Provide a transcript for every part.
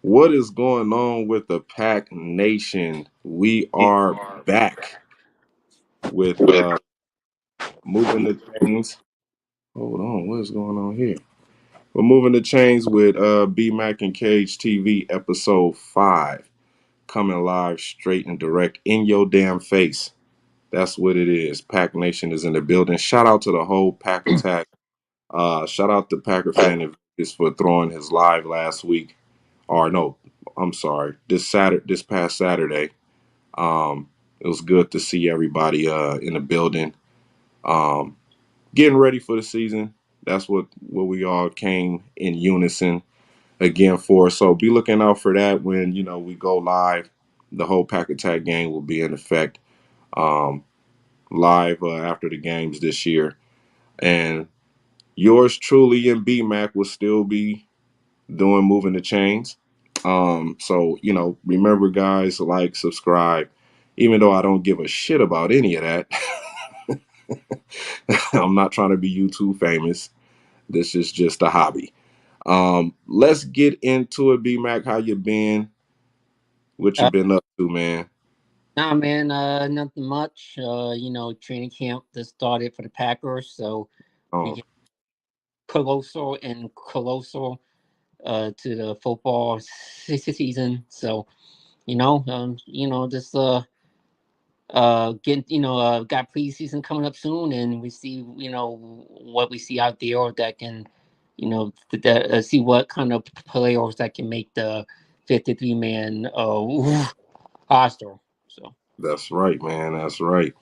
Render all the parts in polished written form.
What is going on with the Pack Nation? We are back with moving the chains. Hold on, what is going on here? We're moving the chains with B Mac and KHTV episode 5, coming live straight and direct in your damn face. That's what it is. Pack Nation is in the building. Shout out to the whole Pack Attack. Shout out to Packer fan in Vegas for throwing his live last week. Or no, I'm sorry, this past Saturday. It was good to see everybody in the building, um, getting ready for the season. That's what we all came in unison again for. So be looking out for that when we go live. The whole Pack Attack game will be in effect um, live after the games this year, and yours truly and BMAC will still be doing moving the chains. So remember, guys, like, subscribe. Even though I don't give a shit about any of that, I'm not trying to be YouTube famous. This is just a hobby. Let's get into it, B Mac. How you been? What you Uh, been up to, man? nah, man, nothing much. Training camp just started for the Packers, so we Oh, get closer and closer to the football season. So, just getting, got preseason coming up soon, and we see, what we see out there that can, see what kind of players that can make the 53-man roster. So. that's right, man. That's right.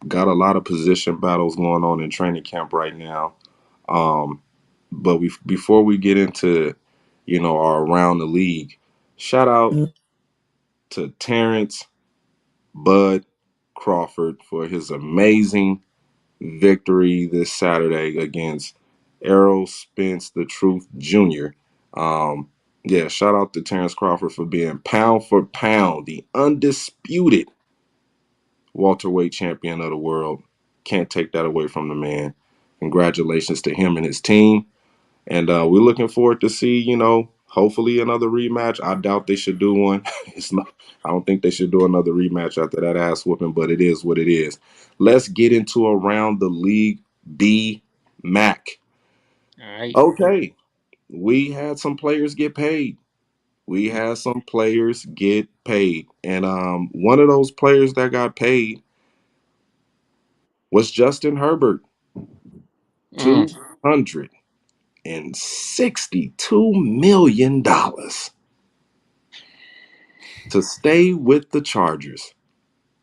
Got a lot of position battles going on in training camp right now. Um, but before we get into, our around the league, shout out to Terrence Bud Crawford for his amazing victory this Saturday against Errol Spence the Truth Jr. Yeah, shout out to Terrence Crawford for being pound for pound the undisputed welterweight champion of the world. Can't take that away from the man. Congratulations to him and his team. And we're looking forward to see, hopefully another rematch. I doubt they should do one. It's not. I don't think they should do another rematch after that ass whooping, but it is what it is. Let's get into around the league. B Mac. All right. Okay, we had some players get paid. We had some players get paid, and one of those players that got paid was Justin Herbert, Mm. $262 million to stay with the Chargers,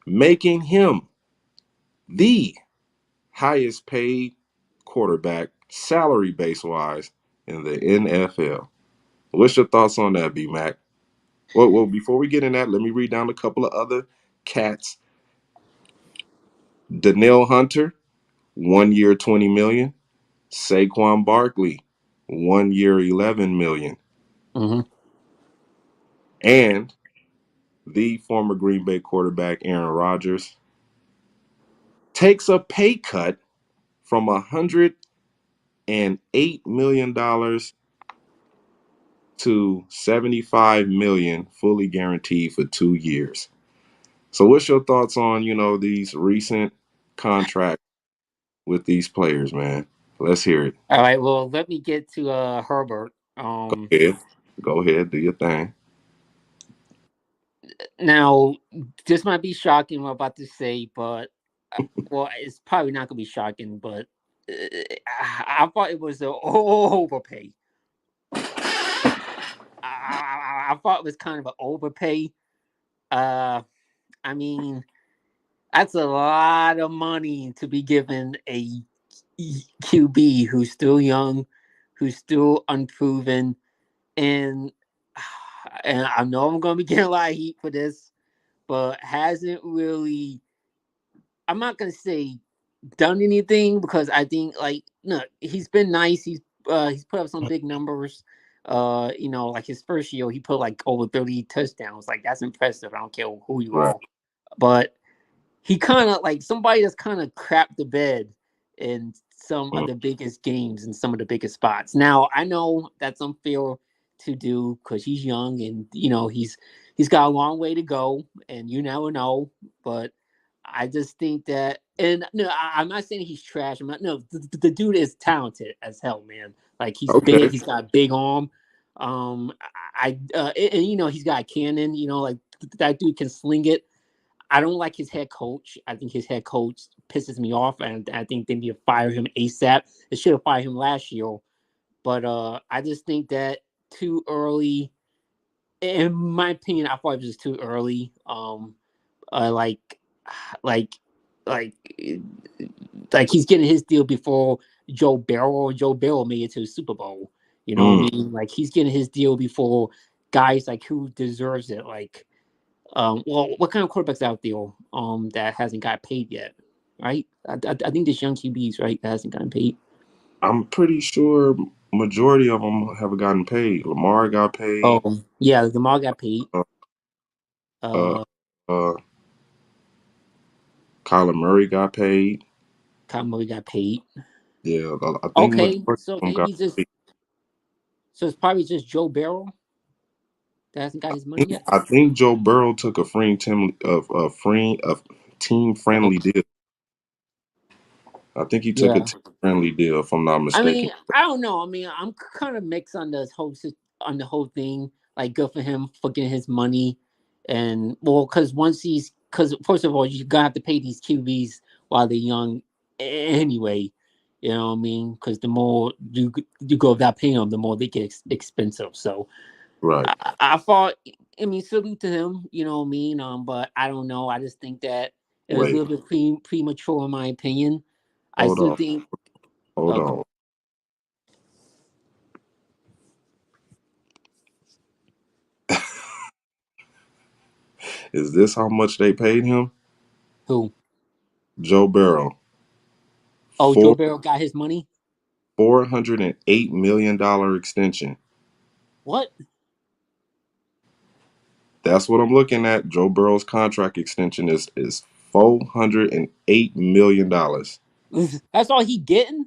making him the highest paid quarterback, salary base wise, in the NFL. What's your thoughts on that, B Mac? Well, before we get in that, let me read down a couple of other cats. Danielle Hunter, 1 year, 20 million. Saquon Barkley, 1 year, 11 million. Mm-hmm. And the former Green Bay quarterback Aaron Rodgers takes a pay cut from $108 million to 75 million, fully guaranteed for 2 years. So, what's your thoughts on these recent contracts with these players, man? Let's hear it. All right. Well, let me get to Herbert. Go ahead. Go ahead. Do your thing. Now this might be shocking what I'm about to say, but well, it's probably not gonna be shocking, but I thought it was an overpay. I thought it was kind of an overpay. Uh, I mean, that's a lot of money to be given a QB who's still young, who's still unproven, and and I know I'm gonna be getting a lot of heat for this, but hasn't really. I'm not gonna say done anything because I think like no, he's been nice. He's put up some big numbers. Like his first year, he put like over 30 touchdowns. Like that's impressive. I don't care who you Right. are, but he kind of like somebody that's kind of crapped the bed in some of Mm, the biggest games and some of the biggest spots. Now I know that's unfair to do because he's young and he's got a long way to go, and you never know. But I just think that, and no, I'm not saying he's trash. I'm not. No, the dude is talented as hell, man. Like he's big. Okay. He's got a big arm. And he's got a cannon. Like that dude can sling it. I don't like his head coach. I think his head coach pisses me off, and I think they need to fire him ASAP. They should have fired him last year, but I just think that too early. In my opinion, I thought it was too early. Like, like, like, like he's getting his deal before Joe Barrow. Joe Barrow made it to the Super Bowl. You know what Mm. I mean? Like he's getting his deal before guys like who deserves it. Like, well, what kind of quarterbacks out there that hasn't got paid yet? Right? I think this young QB's right that hasn't gotten paid. I'm pretty sure majority of them have gotten paid. Lamar got paid. Oh yeah, Lamar got paid. Uh, uh, Uh, uh, Kyler Murray got paid. Kyle Murray got paid. Yeah, I think Okay, majority so of them got maybe just paid. so it's probably just Joe Barrow that hasn't got his money yet. I think Joe Burrow took a team Oh friendly deal. I think he took a yeah. team friendly deal, if I'm not I mistaken. mean, I don't know. I mean, I'm kind of mixed on the whole thing. Like, good for him for getting his money, and well, because first of all, you gotta have to pay these QBs while they're young anyway. You know what I mean? Because the more you go without paying them, the more they get expensive. So Right. I thought, I mean, salute to him. You know what I mean? But I don't know. I just think that it was a Wait, little bit premature, in my opinion. I hold still on, think. hold on. Is this how much they paid him? Who? Joe Burrow, Oh, Joe four Barrow got his money. $408 million extension. What? That's what I'm looking at. Joe Burrow's contract extension is $408 million. That's all he getting?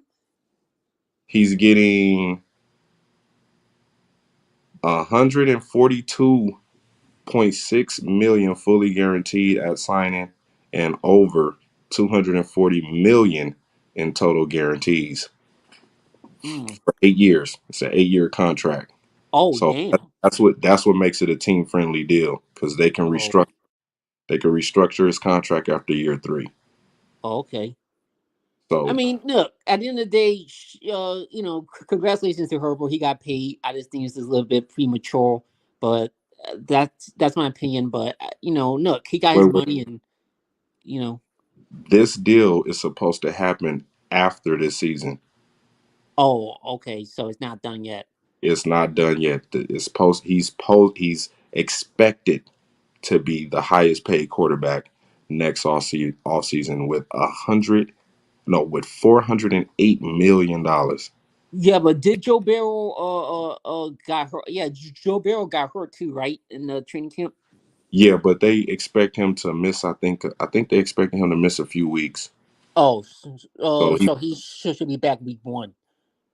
He's getting 142.6 million fully guaranteed at signing, and over 240 million in total guarantees Mm. for 8 years. It's an 8-year contract. Oh, So damn. that's what makes it a team friendly deal, because Oh, they can restructure his contract after year 3. okay. I So mean, look, at the end of the day, congratulations to Herbert. He got paid. I just think it's a little bit premature, but that's my opinion. But, look, he got his wait, wait. money and, you know, This deal is supposed to happen after this season. oh, okay. So it's not done yet. It's not done yet. He's expected to be the highest paid quarterback next off season with with $408 million. Yeah, but did Joe Barrow got hurt? Yeah, Joe Barrow got hurt too, right? In the training camp. Yeah, but they expect him to miss. I think they expecting him to miss a few weeks. Oh, So so he should be back week one.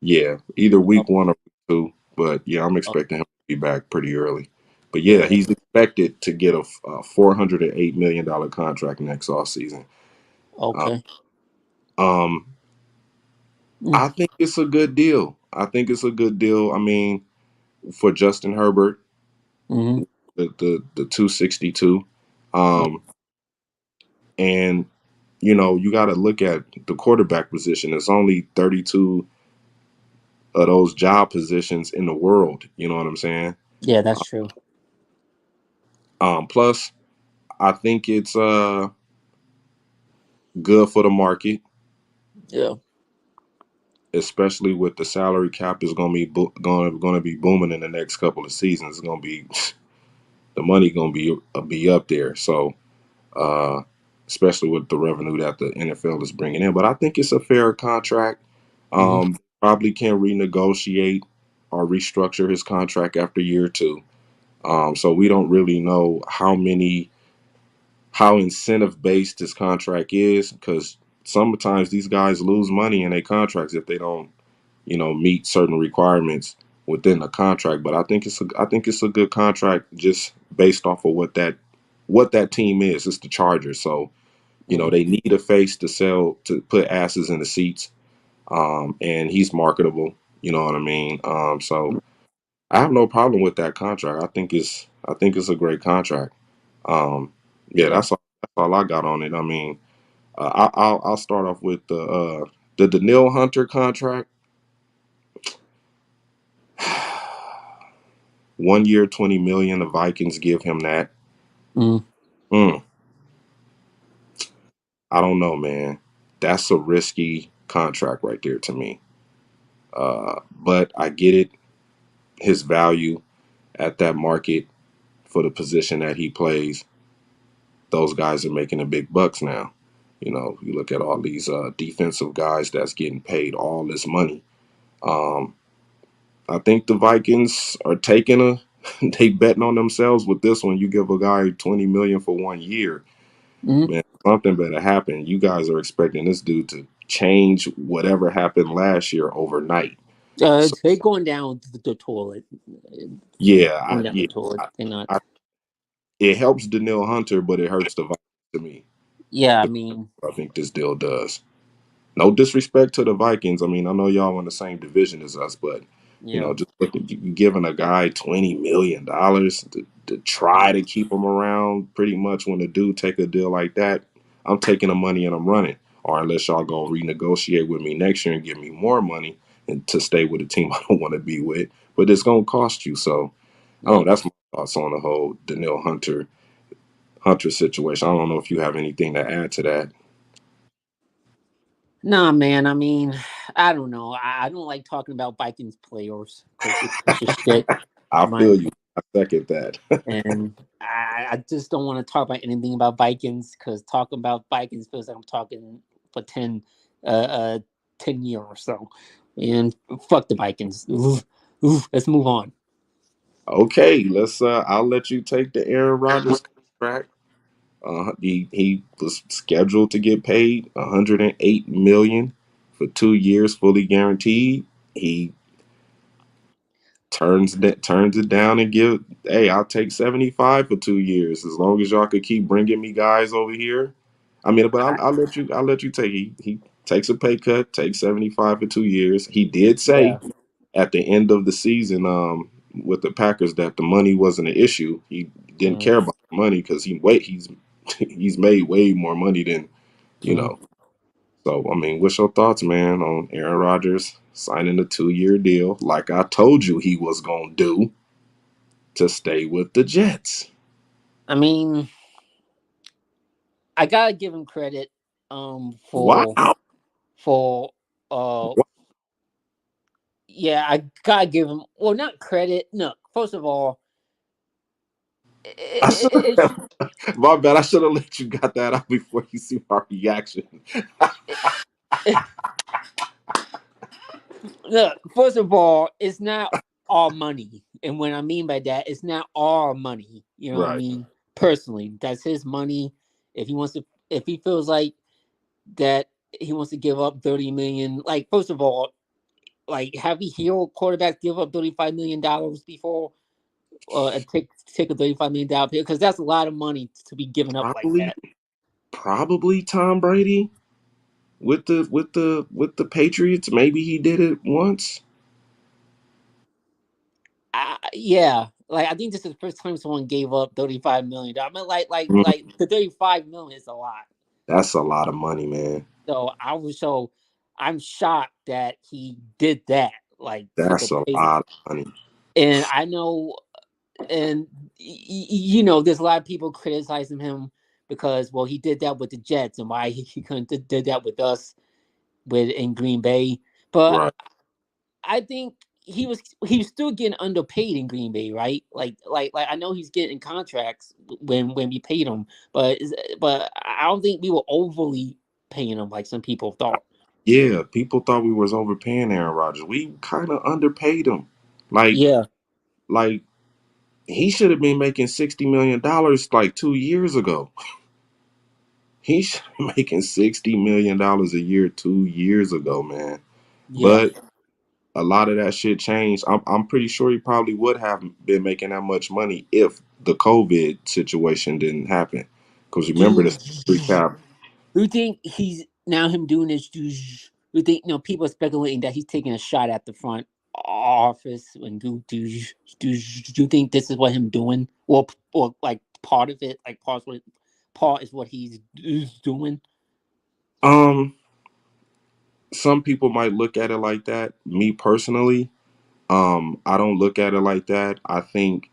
yeah, either Oh, week 1 or week 2. But yeah, I'm oh, expecting him to be back pretty early. But yeah, yeah. he's expected to get a $408 million contract next off season. Uh, Okay. um, Mm-hmm. I think it's a good deal. I think it's a good deal. I mean, for Justin Herbert, Mm-hmm. the 262. Um, and you got to look at the quarterback position. There's only 32 of those job positions in the world. You know what I'm saying? Yeah, that's true. Plus, I think it's good for the market, Yeah. especially with the salary cap is going to be going to be booming in the next couple of seasons. It's going to be the money going to be up there. So, uh, especially with the revenue that the NFL is bringing in. But I think it's a fair contract. Mm-hmm. Probably can renegotiate or restructure his contract after year 2. So we don't really know how incentive based his contract is, because sometimes these guys lose money in their contracts if they don't meet certain requirements. within the contract. But I think it's a good contract just based off of what that team is. It's the Chargers, so Mm. they need a face to sell to put asses in the seats. And he's marketable. You know what I mean? So I have no problem with that contract. I think it's a great contract. Um, yeah, Yeah. that's all I got on it. I mean, I'll start off with the Daniil Hunter contract. 1 year, 20 million. The Vikings give him that. Mm. Mm, I don't know, man. That's a risky contract right there to me. But I get it. His value at that market for the position that he plays, those guys are making the big bucks now. You look at all these defensive guys that's getting paid all this money. Um, I think the Vikings are taking they betting on themselves with this one. You give a guy 20 million for 1 year, Mm. man, something better happen. You guys are expecting this dude to change whatever happened last year overnight. So They're going down the toilet. yeah, Going down the toilet. They're not. I, it helps Daniil Hunter, but it hurts the Vikings to me. Yeah, I mean, I think this deal does. No disrespect to the Vikings. I mean, I know y'all in the same division as us, but yeah. just look at you giving a guy $20 million to try to keep him around. Pretty much, when a dude take a deal like that, I'm taking the money and I'm running. Or unless y'all gonna renegotiate with me next year and give me more money and to stay with a team I don't want to be with, but it's gonna cost you. So I don't Yeah. know. That's my thoughts on the whole Daniil Hunter situation. I don't know if you have anything to add to that. Nah, man. I mean, I don't know. I don't like talking about Vikings players because it's a piece of shit, I in my feel you. opinion. I second that. And I just don't want to talk about anything about Vikings because talking about Vikings feels like I'm talking for 10, 10 years or so. And fuck the Vikings. Oof, oof, let's move on. Okay, let's. I'll let you take the Aaron Rodgers contract. He was scheduled to get paid 108 million for 2 years, fully guaranteed. He turns it down and give. Hey, I'll take 75 for 2 years as long as y'all could keep bringing me guys over here. I mean, but I, I'll let you take. He takes a pay cut, takes 75 for 2 years. He did yeah. say at the end of the season, with the Packers, that the money wasn't an issue. He didn't Mm, care about the money because he's made way more money than you mm. know. So I mean, what's your thoughts, man, on Aaron Rodgers signing a 2 year deal like I told you he was gonna do to stay with the Jets? I mean, I gotta give him credit for Wow. for uh yeah, I gotta give him, well, not credit. No, first of all, I should it, have, my bad. I should have let you got that out before you see my reaction. it, it, look, first of all, it's not our money. And what I mean by that, it's not our money. You know what I Right. mean? Personally, that's his money. If he feels like that he wants to give up 30 million, like, first of all, like, have we hero quarterbacks give up $35 million before? And take a $35 million pay? Because that's a lot of money to be given up like Probably, that. probably Tom Brady with the Patriots. Maybe he did it once. Yeah, like, I think this is the first time someone gave up $35 million. I mean, Mm, like the 35 million is a lot. that's a lot of money, man. So I'm shocked that he did that. Like, That's a lot of money. and I know, and there's a lot of people criticizing him because, well, he did that with the Jets, and why he couldn't did that with us with in Green Bay. But Right. I think he was still getting underpaid in Green Bay, right? Like I know he's getting contracts when we paid him, but I don't think we were overly paying him like some people thought. Yeah, people thought we was overpaying Aaron Rodgers. We kind of underpaid him. Like, Yeah, like he should have been making $60 million like 2 years ago. He should be making $60 million a year 2 years ago, man. yeah, But a lot of that shit changed. I'm pretty sure he probably would have been making that much money if the COVID situation didn't happen. Because remember Do the salary cap. you think he's now him doing this? Do you think people are speculating that he's taking a shot at the front office? And do you think this is what him doing, or like part of it, like part is what he's is doing? Um, some people might look at it like that. Me personally, I don't look at it like that. I think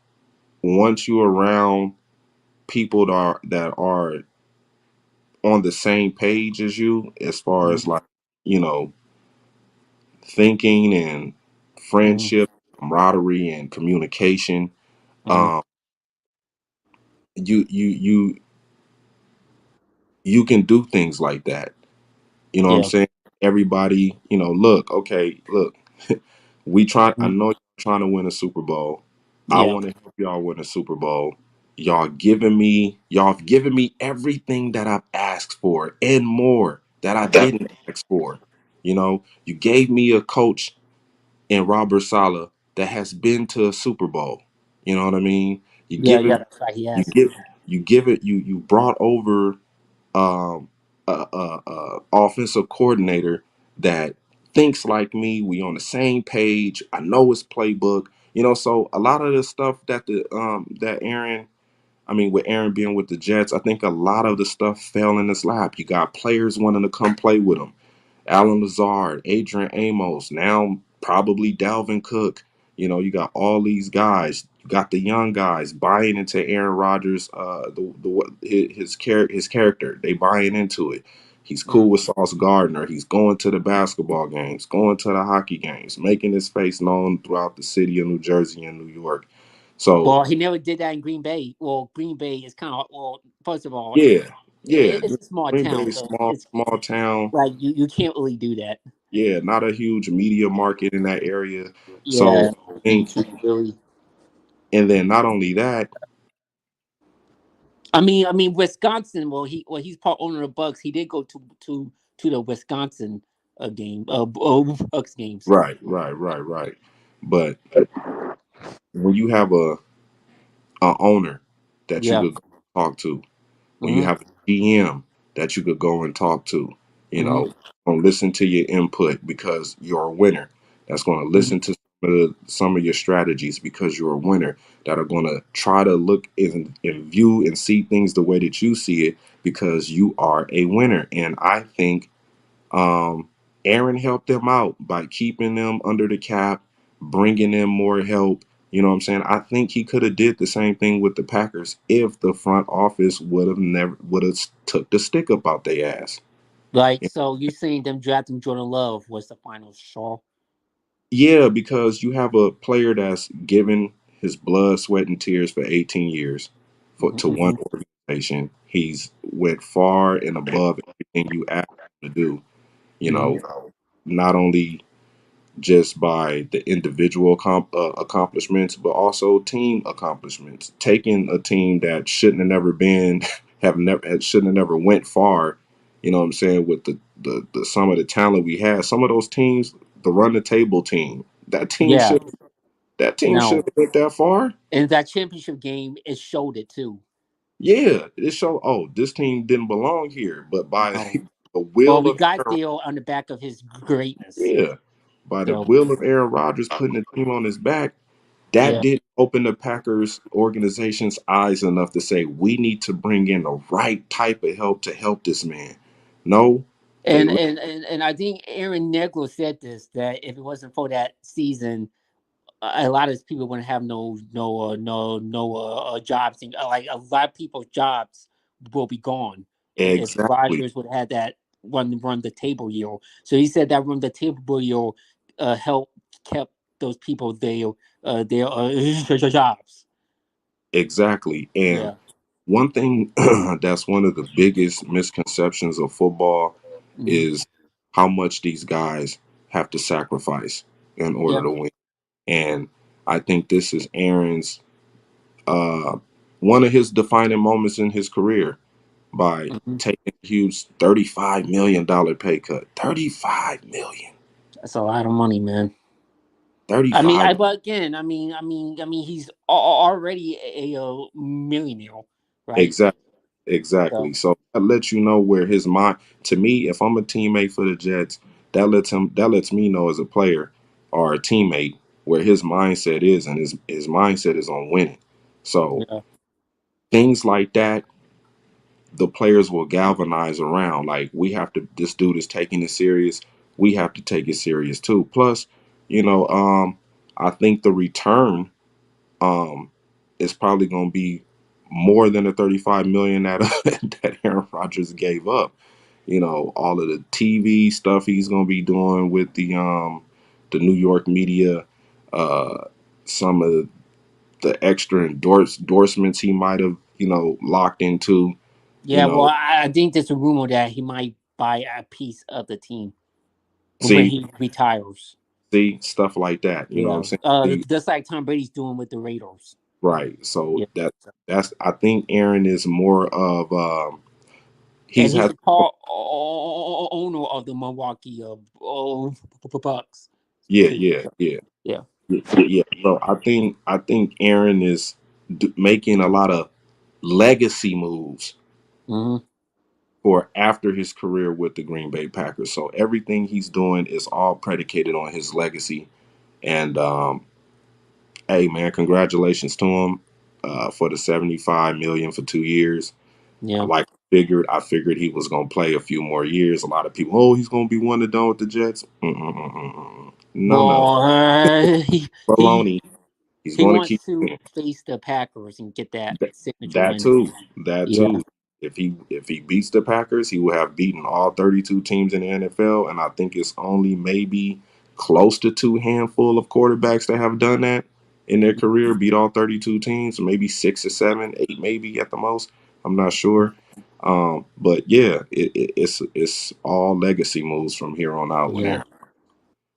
once you're around people that are on the same page as you, as far as Mm-hmm. like, you know, thinking and friendship, camaraderie, and communication, Mm-hmm. um, you you can do things like that. You know what I'm Yeah. saying? Everybody, look, okay, look, I Mhm. know you're trying to win a Super Bowl. I Yeah. want to help y'all win a Super Bowl. Y'all have given me everything that I've asked for and more that I didn't ask for. You gave me a coach in Robert Saleh that has been to a Super Bowl. You know what I mean? You Yeah. give Yeah. him, That's right. He you has. give, you give it, you brought over um, offensive coordinator that thinks like me. We on the same page. I know his playbook. So a lot of the stuff that Aaron, I mean, with Aaron being with the Jets, I think a lot of the stuff fell in his lap. You got players wanting to come play with him. Alan Lazard, Adrian Amos, now probably Dalvin Cook. You got all these guys. You got the young guys buying into Aaron Rodgers, his character. They buying into it. He's cool with Mhm. Sauce Gardner. He's going to the basketball games, going to the hockey games, making his face known throughout the city of New Jersey and New York. So Well, he never did that in Green Bay. Well, Green Bay is kind of First of all, yeah, yeah. it's a small Green town, Bay, so small it's small town. like you can't really do that. Yeah, not a huge media market in that area. So Yeah, I you think, can't really. and then not only that, I mean, Wisconsin. He's part owner of Bucks. He did go to the Wisconsin game, Bucks games. right, right, right, right. But when you have a owner that you Yeah. could talk to, when you Hmm. have a GM that you could go and talk to, you Hmm. know, gonna listen to your input because you're a winner. That's going to Hmm. listen to some of your strategies because you're a winner. That are going to try to look and view and see things the way that you see it because you are a winner. And I think Um, Aaron helped them out by keeping them under the cap, bringing them more help. You know what I'm saying? I think he could have did the same thing with the Packers if the front office would have took the stick up out their ass. Like, so you're saying them drafting Jordan Love was the final straw? Yeah, because you have a player that's given his blood, sweat, and tears for 18 years to one Hmm. organization. He's went far and above everything you asked him to do. You Hmm. know, not only just by the individual accomplishments, but also team accomplishments. Taking a team that shouldn't have never been, shouldn't have never went far. You know what I'm saying? With the some of the talent we had, some of those teams, the run the table team, Yeah. that team should No. have went that far. In that championship game, it showed it too. Yeah, it showed. Oh, this team didn't belong here, but by No. the Well, will we of got there on the back of his greatness. yeah, by the So will of Aaron Rodgers putting the team on his back, that yeah. didn't open the Packers organization's eyes enough to say we need to bring in the right type of help to help this man. No, they And I think Aaron Negro said this, that if it wasn't for that season, a lot of people wouldn't have no jobs. And, like a lot of people's jobs will be gone if exactly, Rodgers would have had that run the table year. So he said that run the table year helped kept those people their jobs. exactly. And Yeah. one thing that's one of the biggest misconceptions of football Hmm. is how much these guys have to sacrifice in order Yeah. to win. And I think this is Aaron's uh, one of his defining moments in his career by Hmm. taking a huge $35 million pay cut. $35 million. That's a lot of money, man. I mean, 35. but again, he's already a millionaire, right? Exactly. Exactly. So So that lets you know where his mind. To me, if I'm a teammate for the Jets, that lets me know as a player or a teammate where his mindset is, and his mindset is on winning. So yeah, things like that, the players will galvanize around. Like, we have to. This dude is taking it serious. We have to take it serious too. Plus, you know, I think the return um, is probably going to be more than the 35 million that that Aaron Rodgers gave up. You know, all of the TV stuff he's going to be doing with the New York media, uh, some of the extra endorsements he might have, locked into. You yeah. Well, know, I think there's a rumor that he might buy a piece of the team when see, he retires. stuff like that. You know what I'm Yeah, saying? See, just like Tom Brady's doing with the Raiders. right. So Yeah, that's I think Aaron is more of and he's he's had. the part owner of the Milwaukee Bucks Yeah, too. yeah, So, yeah. yeah. Yeah, so I think Aaron is making a lot of legacy moves Hmm. for after his career with the Green Bay Packers. So everything he's doing is all predicated on his legacy. And hey, man, congratulations to him for the 75 million for 2 years. Yeah. I figured he was gonna play a few more years. A lot of people, oh, he's gonna be one and done with the Jets. Mm-mm-mm-mm-mm. No, Well, baloney. He's he going to keep wants to winning. face the Packers and get that That, signature that win. too. That Yeah. too. If he beats the Packers, he will have beaten all 32 teams in the NFL, and I think it's only maybe close to two handful of quarterbacks that have done that in their career, beat all 32 teams, maybe 6 or 7, 8, maybe at the most. I'm not sure. But yeah, it's all legacy moves from here on out with Yeah. Aaron.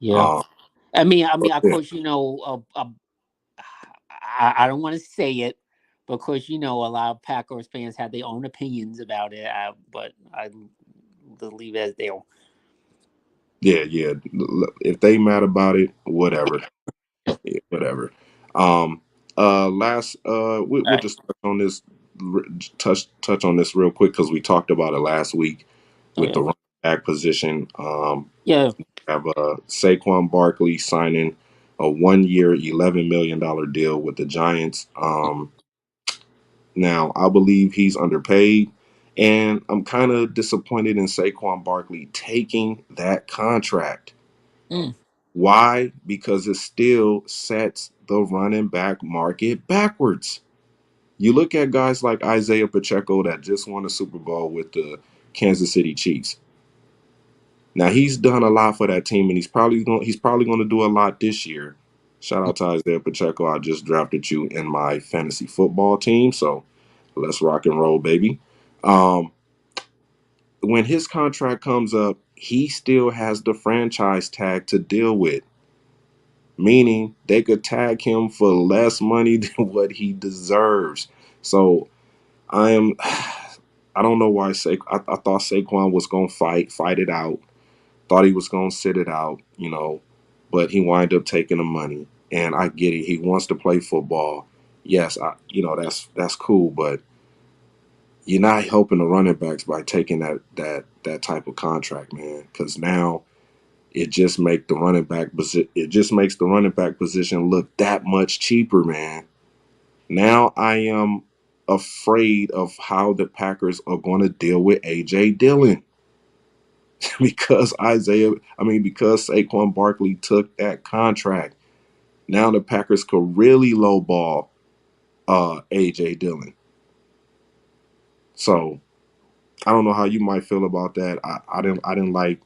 Yeah. Um, Of yeah, course, I don't want to say it because a lot of Packers fans have their own opinions about it. But I leave it as they are. yeah, yeah. If they mad about it, whatever. Yeah, whatever. Um, last, All we'll right. just touch on this real quick because we talked about it last week Oh with yeah. the running back position. Yeah. Have Saquon Barkley signing a 1 year, $11 million deal with the Giants. Now I believe he's underpaid, and I'm kind of disappointed in Saquon Barkley taking that contract. Mm. Why? Because it still sets the running back market backwards. You look at guys like Isaiah Pacheco that just won a Super Bowl with the Kansas City Chiefs. Now he's done a lot for that team, and he's probably going to do a lot this year. Shout out to Isaiah Pacheco. I just drafted you in my fantasy football team, so let's rock and roll, baby. Um, when his contract comes up, he still has the franchise tag to deal with, meaning they could tag him for less money than what he deserves. So I am, I don't know why I thought Saquon was gonna fight it out. Thought he was gonna sit it out, but he wind up taking the money. And I get it. He wants to play football. Yes, that's cool, but you're not helping the running backs by taking that type of contract, man. Because now it just makes the running back position look that much cheaper, man. Now I am afraid of how the Packers are going to deal with AJ Dillon because Saquon Barkley took that contract. Now the Packers could really lowball AJ Dillon. So I don't know how you might feel about that. I didn't like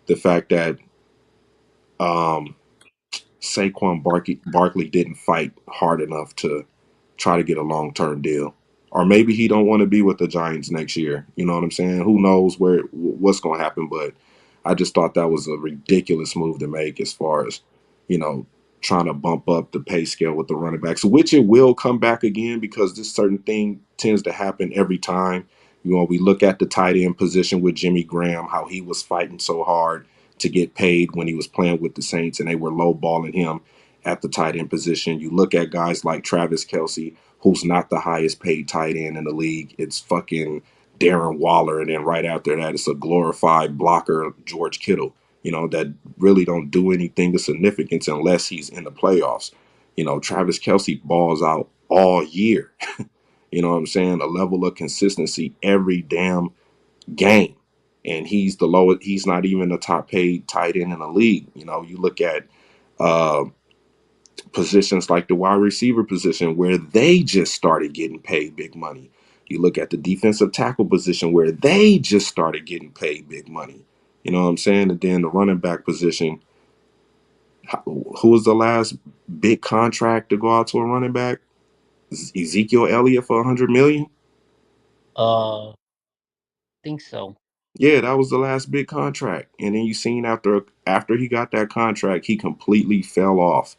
the fact that um, Saquon Barkley didn't fight hard enough to try to get a long-term deal. Or maybe he don't want to be with the Giants next year. You know what I'm saying? Who knows what's going to happen, but I just thought that was a ridiculous move to make as far as, you know, trying to bump up the pay scale with the running backs, which it will come back again because this certain thing tends to happen every time. We look at the tight end position with Jimmy Graham, how he was fighting so hard to get paid when he was playing with the Saints, and they were lowballing him at the tight end position. You look at guys like Travis Kelce, who's not the highest paid tight end in the league. It's fucking Darren Waller, and then right after that, it's a glorified blocker, George Kittle. That really don't do anything of significance unless he's in the playoffs. Travis Kelce balls out all year. You know what I'm saying? A level of consistency every damn game. And he's the lowest, he's not even the top paid tight end in the league. You look at uh, positions like the wide receiver position where they just started getting paid big money. You look at the defensive tackle position where they just started getting paid big money. You know what I'm saying? And then the running back position, who was the last big contract to go out to a running back? Ezekiel Elliott for 100 million. Think so. Yeah, that was the last big contract. And then you seen after he got that contract, he completely fell off.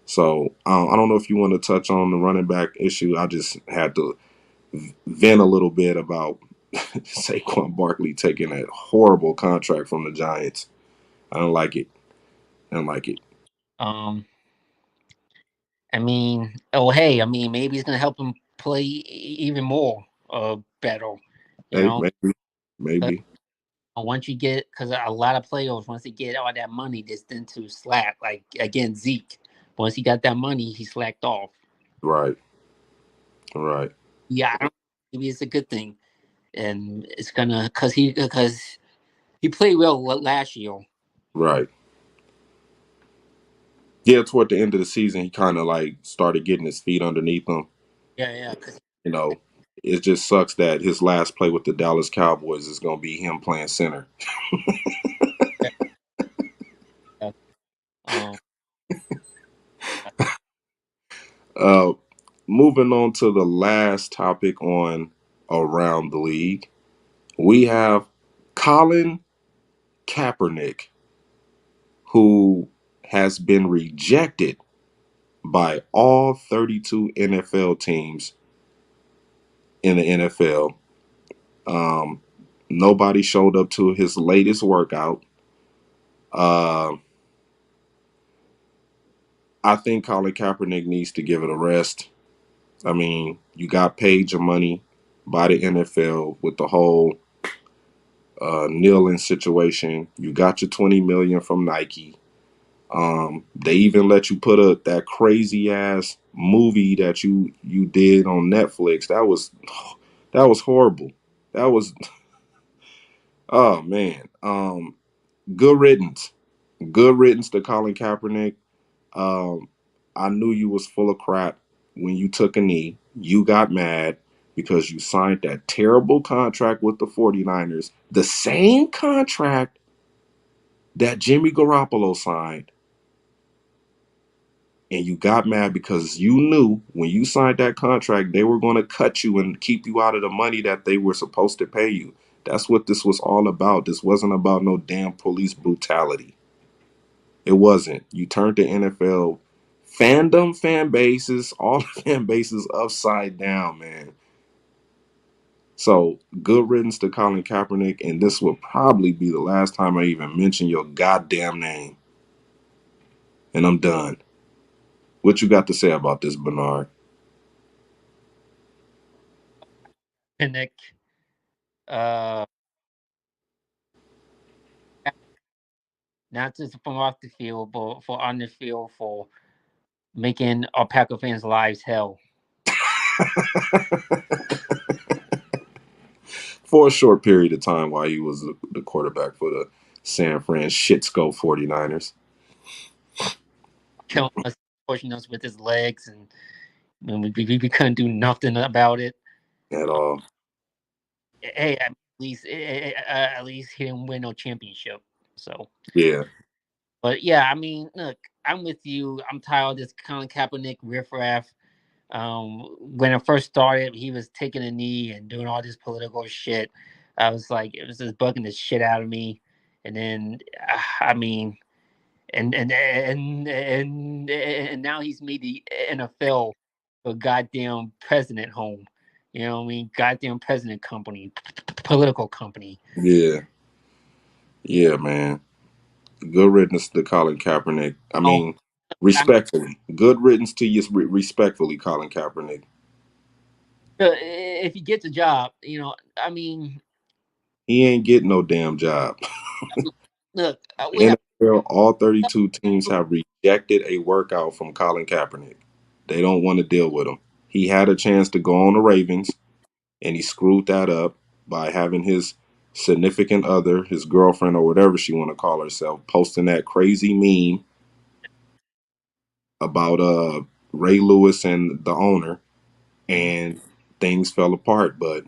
So I don't know if you want to touch on the running back issue. I just had to vent a little bit about Saquon Barkley taking a horrible contract from the Giants. I don't like it. I don't like it. Um, I mean, oh hey, I mean maybe it's gonna help him play even more better. You Hey, know, maybe. once you get because a lot of players once they get all that money, they tend to slack. Like again, Zeke, once he got that money, he slacked off. Right. Right. Yeah, maybe it's a good thing, and it's gonna because he played well last year. Right. Yeah, toward the end of the season, he kind of like started getting his feet underneath him. Yeah, yeah, because You know, it just sucks that his last play with the Dallas Cowboys is going to be him playing center. yeah, um, Uh, moving on to the last topic on Around the League, we have Colin Kaepernick, who has been rejected by all 32 NFL teams in the NFL. Um, Nobody showed up to his latest workout. Uh, I think Colin Kaepernick needs to give it a rest. I mean, you got paid your money by the NFL with the whole kneeling situation. You got your 20 million from Nike. They even let you put that crazy ass movie that you did on Netflix. That was horrible. That was oh man. Good riddance. Good riddance to Colin Kaepernick. Um, I knew you was full of crap when you took a knee. You got mad because you signed that terrible contract with the 49ers, the same contract that Jimmy Garoppolo signed. And you got mad because you knew when you signed that contract, they were going to cut you and keep you out of the money that they were supposed to pay you. That's what this was all about. This wasn't about no damn police brutality. It wasn't. You turned the NFL fan bases, all the fan bases upside down, man. So good riddance to Colin Kaepernick, and this will probably be the last time I even mention your goddamn name. And I'm done. What you got to say about this, Bernard? Nick, uh, not just from off the field, but for on the field for making our Packer fans' lives hell. For a short period of time while he was the quarterback for the San Fran Shitsco 49ers. Killing us, pushing us with his legs, and we couldn't do nothing about it. At all. Hey, at least he didn't win no championship. So, Yeah. but yeah, I mean, look, I'm with you. I'm tired of this Colin Kaepernick riffraff. When it first started, he was taking a knee and doing all this political shit. I was like, it was just bugging the shit out of me. And then, I mean, and now he's made the NFL a goddamn president home. You know what I mean? Goddamn president company, political company. Yeah. Yeah, man. Good riddance to Colin Kaepernick. I Oh, mean, I mean, respectfully. Good riddance to you, respectfully, Colin Kaepernick. if he gets a job, I mean, He ain't getting no damn job. look, we have. NFL, all 32 teams have rejected a workout from Colin Kaepernick. They don't want to deal with him. He had a chance to go on the Ravens, and he screwed that up by having his significant other, his girlfriend or whatever she want to call herself, posting that crazy meme about Ray Lewis and the owner, Mhm. and things fell apart. But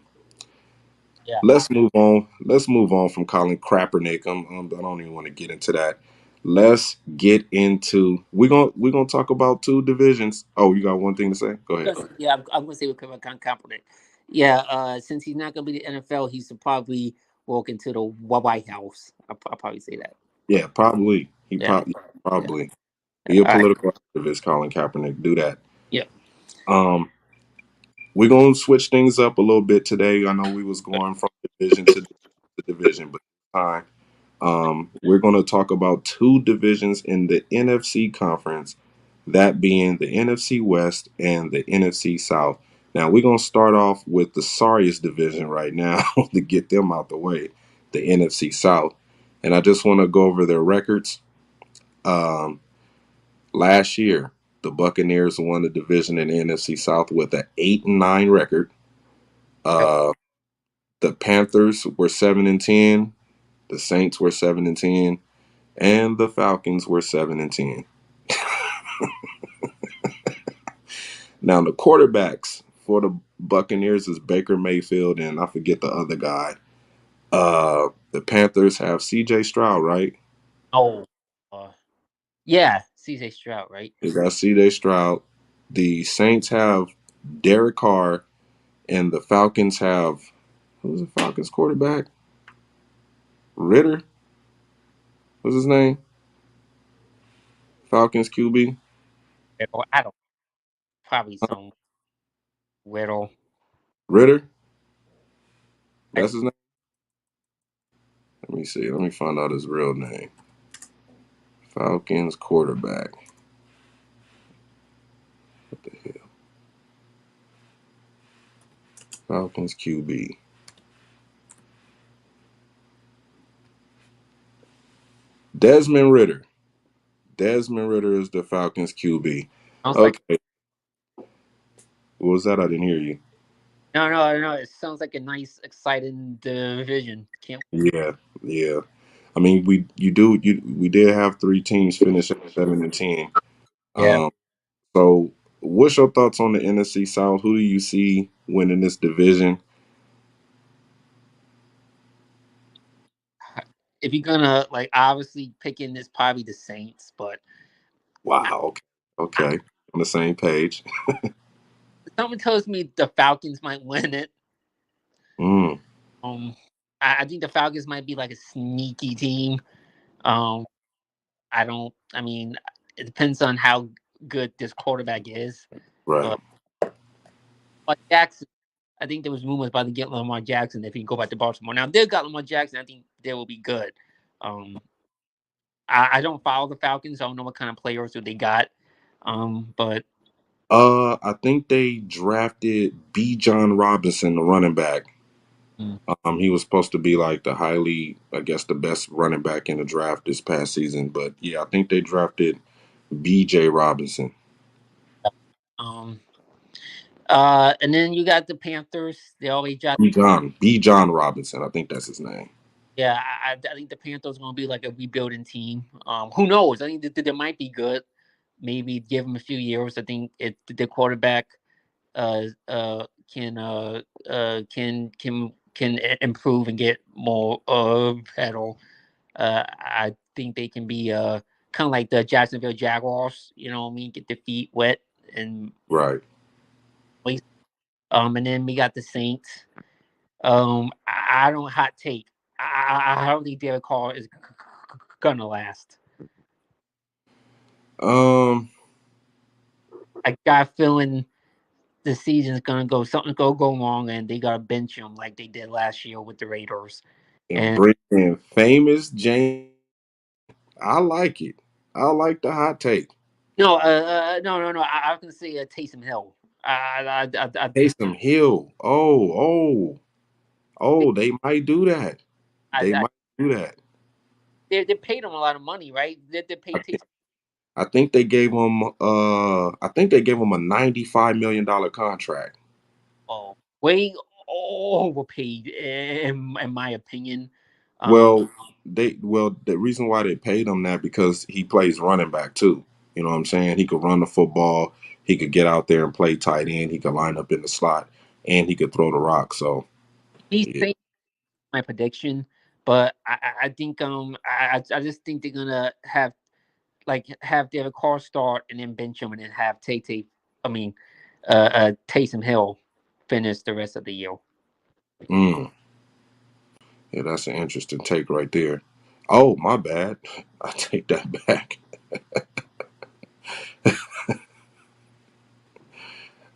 Yeah. let's move on. Let's move on from Colin Kaepernick. I don't even want to get into that. Let's get into we're gonna talk about two divisions. Oh, you got one thing to say? Go ahead. Yeah, I'm gonna say with Kaepernick. Yeah, since he's not gonna be the NFL, he should probably walk into the White House. I'll probably say that. But Yeah, probably. He yeah, yeah. probably be a All right. political activist. Colin Kaepernick, do that. Yeah. Um, we're gonna switch things up a little bit today. I know we was going from division to division, but it's time. We're going to talk about two divisions in the NFC conference, that being the NFC West and the NFC South. Now, we're going to start off with the sorriest division right now to get them out the way, the NFC South. And I just want to go over their records. Um, Last year, the Buccaneers won the division in the NFC South with an 8-9 record. Uh, the Panthers were 7-10. The Saints were 7-10. And the Falcons were 7-10. Now the quarterbacks for the Buccaneers is Baker Mayfield and I forget the other guy. The Panthers have C.J. Stroud, right? Oh, uh, yeah, CJ Stroud, right? They got C.J. Stroud. The Saints have Derek Carr, and the Falcons have who's the Falcons quarterback? Ritter. What's his name? Falcons QB. Or I don't probably some Whittle. Ritter. I, That's his name. Let me see. Let me find out his real name. Falcons quarterback. What the hell? Falcons QB. Desmond Ritter. Desmond Ritter is the Falcons QB. sounds like Okay, what was that? I didn't hear you. no. It sounds like a nice, exciting division. Can't. Yeah, yeah. I mean, we did have three teams finish at 7-10. Yeah. Um, so what's your thoughts on the NFC South? Who do you see winning this division? If you're gonna like, obviously picking this probably the Saints, but Wow. Okay. Okay. On the same page. something tells me the Falcons might win it. Mm, Um, I think the Falcons might be like a sneaky team. Um, I don't. I mean, it depends on how good this quarterback is. right. But Jackson, I think there was rumors about to get Lamar Jackson if he can go back to Baltimore. Now they got Lamar Jackson. I think they will be good. Um, I don't follow the Falcons. I don't know what kind of players that they got. But I think they drafted B. John Robinson, the running back. mm, He was supposed to be like the highly, I guess, the best running back in the draft this past season. But yeah, I think they drafted B.J. Robinson. um, and then you got the Panthers. They always draft. B. John Robinson. I think that's his name. Yeah, I think the Panthers are going to be like a rebuilding team. Who knows? I think they might be good. Maybe give them a few years. I think it the quarterback uh uh can uh can improve and get more better. I think they can be kind of like the Jacksonville Jaguars. You know what I mean? Get their feet wet and Right. and then we got the Saints. I don't hot take. I don't think Derek Carr is gonna last. Um, I got a feeling the season's gonna go something's gonna go wrong, and they gotta bench him like they did last year with the Raiders. and And bring in famous James. I like it. I like the hot take. No, no. I was gonna say Taysom Hill. Taysom Hill. They might do that. They I might do that. they paid him a lot of money, right? They I, paid thi- Taysom. I think they gave him. I think they gave him a $95 million contract. Oh, way overpaid, in my opinion. Um, The reason why they paid him that because he plays running back too. You know what I'm saying? He could run the football. He could get out there and play tight end. He could line up in the slot, and he could throw the rock. So he's yeah. saying my prediction, but I think I just think they're gonna have David Carr start and then bench him and then have I mean Taysom Hill finish the rest of the year. Mm. Yeah, that's an interesting take right there. Oh, my bad. I take that back.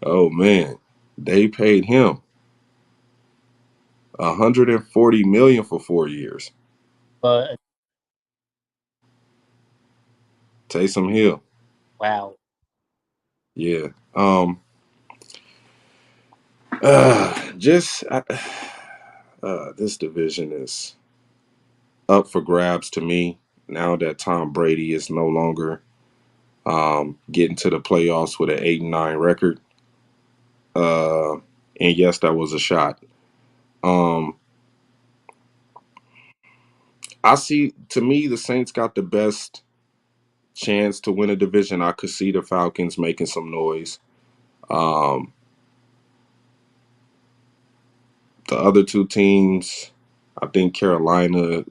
Oh man, they paid him 140 million for 4 years. But Taysom Hill. wow, Yeah. Just this division is up for grabs to me now that Tom Brady is no longer getting to the playoffs with an 8-9 record. Uh, and yes, that was a shot. Um, I see. To me, the Saints got the best chance to win a division. I could see the Falcons making some noise. Um, the other two teams, I think Carolina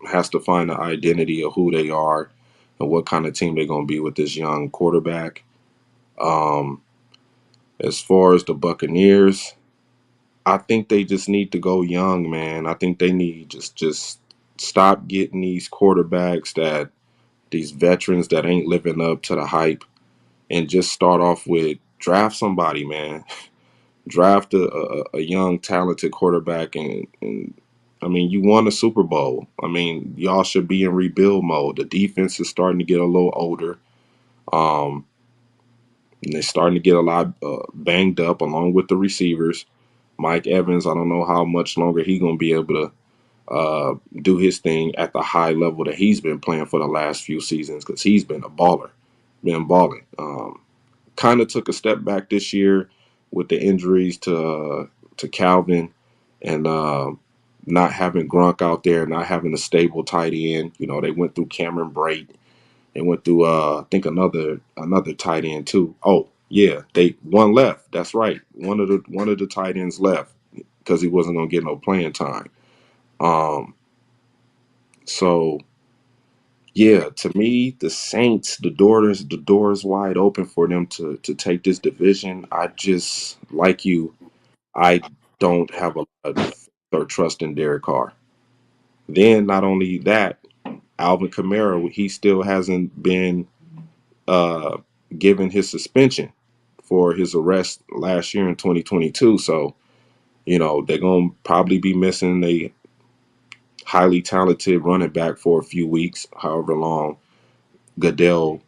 has to find the identity of who they are and what kind of team they're going to be with this young quarterback. Um, as far as the Buccaneers, I think they just need to go young, man. I think they need just stop getting these quarterbacks that these veterans that ain't living up to the hype and just start off with draft somebody, man. Draft a young, talented quarterback, and I mean, you won a Super Bowl. I mean, y'all should be in rebuild mode. The defense is starting to get a little older. Um, and they're starting to get a lot banged up, along with the receivers. Mike Evans, I don't know how much longer he's gonna be able to do his thing at the high level that he's been playing for the last few seasons because he's been a baller, been balling. Kind of took a step back this year with the injuries to Calvin and not having Gronk out there, not having a stable tight end. You know, they went through Cameron Brate. They went through I think another tight end too. Oh yeah, they one left. That's right. One of the tight ends left because he wasn't gonna get no playing time. Um, so yeah, to me, the Saints, the door is wide open for them to take this division. I just like you. I don't have a lot of faith or trust in Derek Carr. Then not only that, Alvin Kamara, he still hasn't been uh, given his suspension for his arrest last year in 2022. So they're gonna probably be missing a highly talented running back for a few weeks, however long Goodell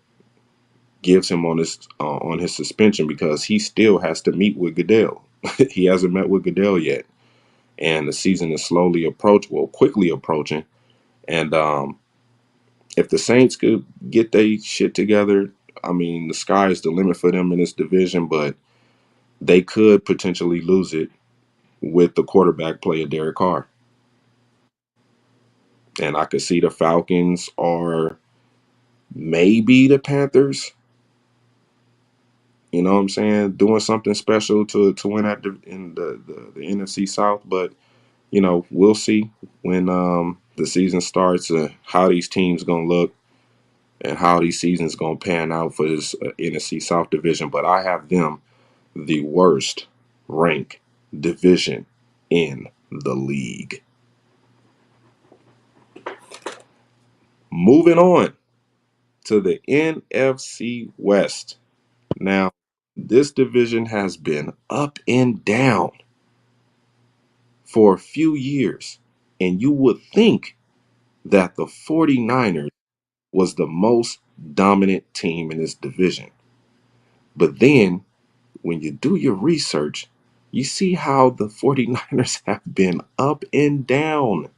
gives him on his suspension because he still has to meet with Goodell. He hasn't met with Goodell yet, and the season is quickly approaching. And if the Saints could get their shit together, I mean, the sky is the limit for them in this division. But they could potentially lose it with the quarterback play of Derek Carr, and I could see the Falcons or maybe the Panthers. You know what I'm saying? Doing something special to win in the NFC South, but we'll see when the season starts how these teams gonna look and how these seasons gonna pan out for this NFC South division. But I have them the worst rank division in the league. Moving on to the NFC West. Now, this division has been up and down for a few years, and you would think that the 49ers was the most dominant team in this division. But then when you do your research, you see how the 49ers have been up and down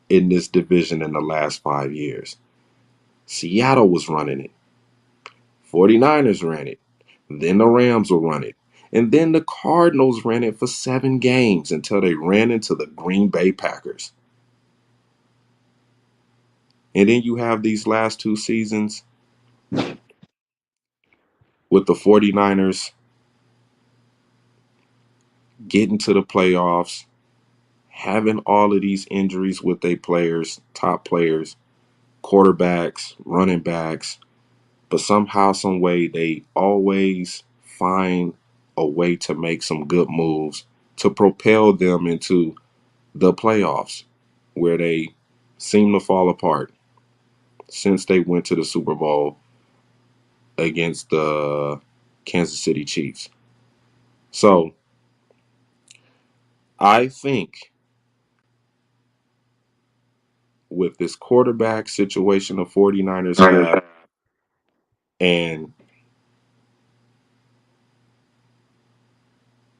in this division in the last 5 years. Seattle was running it. 49ers ran it. Then the Rams will run it. And then the Cardinals ran it for 7 games until they ran into the Green Bay Packers. And then you have these last 2 seasons with the 49ers getting to the playoffs, having all of these injuries with their players, top players, quarterbacks, running backs, but somehow, some way, they always find a way to make some good moves to propel them into the playoffs, where they seem to fall apart since they went to the Super Bowl against the Kansas City Chiefs. So I think with this quarterback situation the 49ers have, and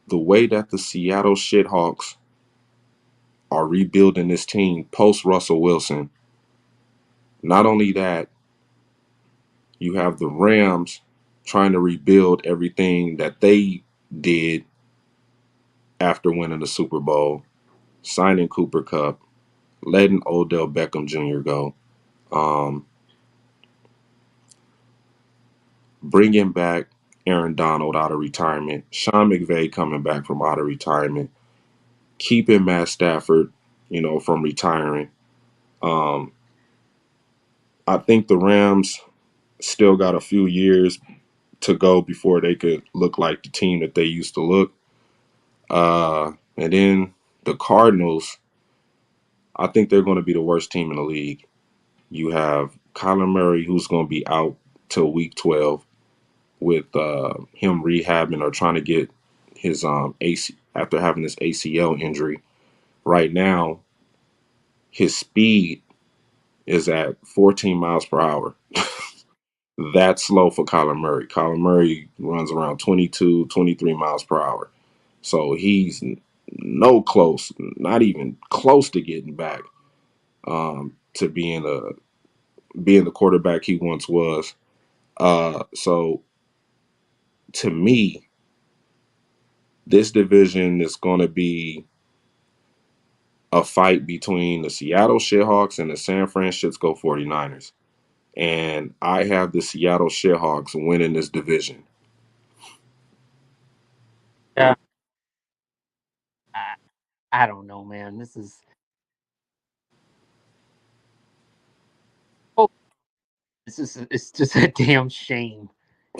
the way that the Seattle Shithawks are rebuilding this team post Russell Wilson, not only that, you have the Rams trying to rebuild everything that they did after winning the Super Bowl, signing Cooper Kupp, letting Odell Beckham Jr. go, um, bringing back Aaron Donald out of retirement, Sean McVay coming back from out of retirement, keeping Matt Stafford, from retiring. Um, I think the Rams still got a few years to go before they could look like the team that they used to look. And then the Cardinals, I think they're going to be the worst team in the league. You have Kyler Murray, who's going to be out till week 12 with him rehabbing or trying to get his AC after having this ACL injury. Right now, his speed is at 14 miles per hour. That's slow for Kyler Murray. Kyler Murray runs around 22, 23 miles per hour. So he's not even close to getting back to being the quarterback he once was. So to me, this division is going to be a fight between the Seattle Seahawks and the San Francisco 49ers. And I have the Seattle Seahawks winning this division. Yeah, I, I don't know, man. This is oh, it's just a damn shame,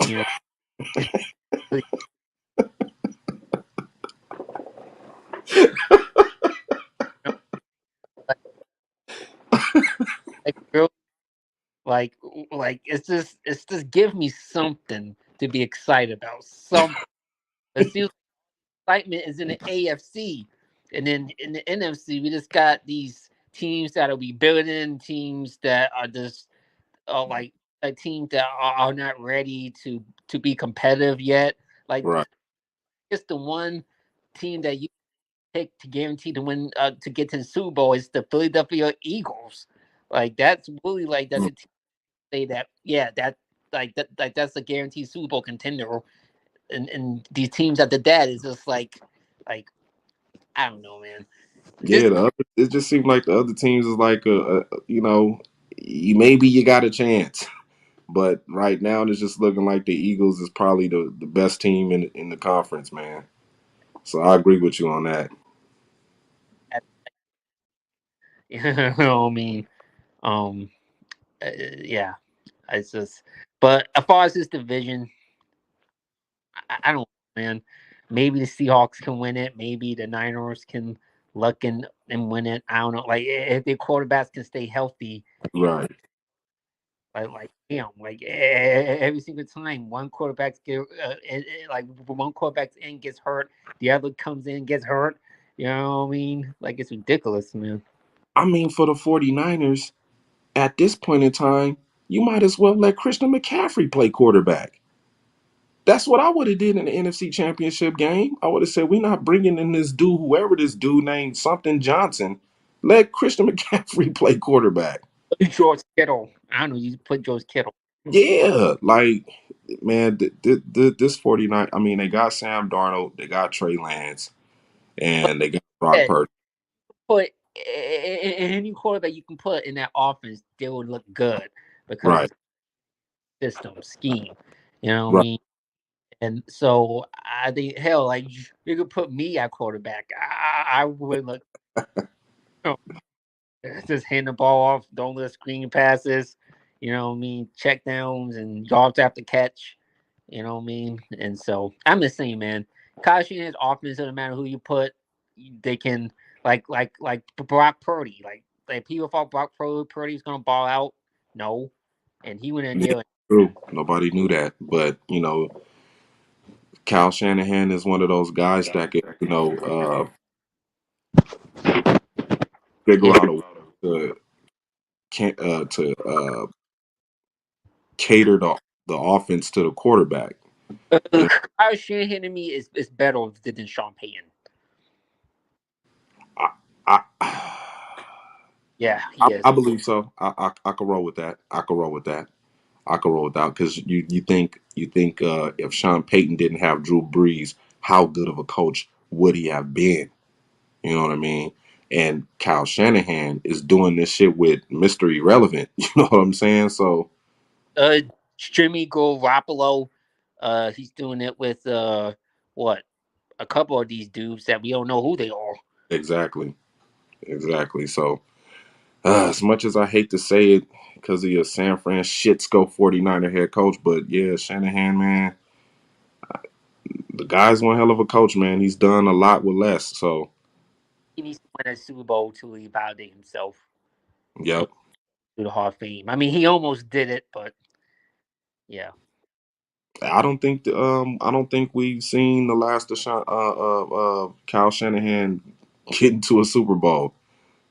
you know. Like, like, real, like, it's just give me something to be excited about. Some it seems excitement is in the AFC, and then in the NFC, we just got these teams that'll be building teams that are just like a team that are not ready to be competitive yet. Like Right. it's the one team that you pick to guarantee to win to get to the Super Bowl is the Philadelphia Eagles. Like that's really like that's a team say that yeah that's a guaranteed Super Bowl contender. And these teams at the dead is just like I don't know, man. This It just seemed like the other teams is like maybe you got a chance. But right now, it's just looking like the Eagles is probably the best team in the conference, man. So I agree with you on that. you know, I mean, um, yeah, it's just. But as far as this division, I don't know, man. Maybe the Seahawks can win it. Maybe the Niners can luck and win it. I don't know. Like if their quarterbacks can stay healthy, Right. like damn, like every single time one quarterback get like one quarterback's in gets hurt, the other comes in gets hurt. You know what I mean? Like it's ridiculous, man. I mean, for the 49ers, at this point in time, you might as well let Christian McCaffrey play quarterback. That's what I would have did in the NFC Championship game. I would have said, we're not bringing in this dude, whoever this dude named something Johnson. Let Christian McCaffrey play quarterback. George Kittle. I don't know. You put George Kittle. Yeah, like, man, this 49, I mean, they got Sam Darnold, they got Trey Lance, and they got Brock Yeah, Purdy. put any quarterback you can put in that offense, they would look good because Right, of system scheme. You know what I right. mean? And so I think, hell, like you could put me at quarterback. I would look, you know, just hand the ball off, don't let screen passes. You know what I mean? Check downs and yards after catch. You know what I mean? And so I'm just saying, man, Kyle Shanahan's offense doesn't matter who you put, they can like Brock Purdy. Like people thought Brock Purdy's gonna ball out. No. And he went in Yeah, there. true. Nobody knew that, but Cal Shanahan is one of those guys that could, figure Yeah. out a way to to cater the offense to the quarterback. You know, Kyle Shanahan to me is better than Sean Payton. I, I, Yeah, he is. I believe so. I could roll with that. I could roll with that. I could roll with that because you think if Sean Payton didn't have Drew Brees, how good of a coach would he have been? You know what I mean? And Kyle Shanahan is doing this shit with Mr. Irrelevant. You know what I'm saying? So Uh, Jimmy Garoppolo, he's doing it with what a couple of these dudes that we don't know who they are. exactly, exactly. So as much as I hate to say it, because he is San Fran shitsco 49er head coach, but yeah, Shanahan, man, the guy's one hell of a coach, man. He's done a lot with less. So He needs to win a Super Bowl to validate himself and yep. to the Hall of Fame. I mean, he almost did it, but yeah. I don't think we've seen the last of Kyle Shanahan getting to a Super Bowl.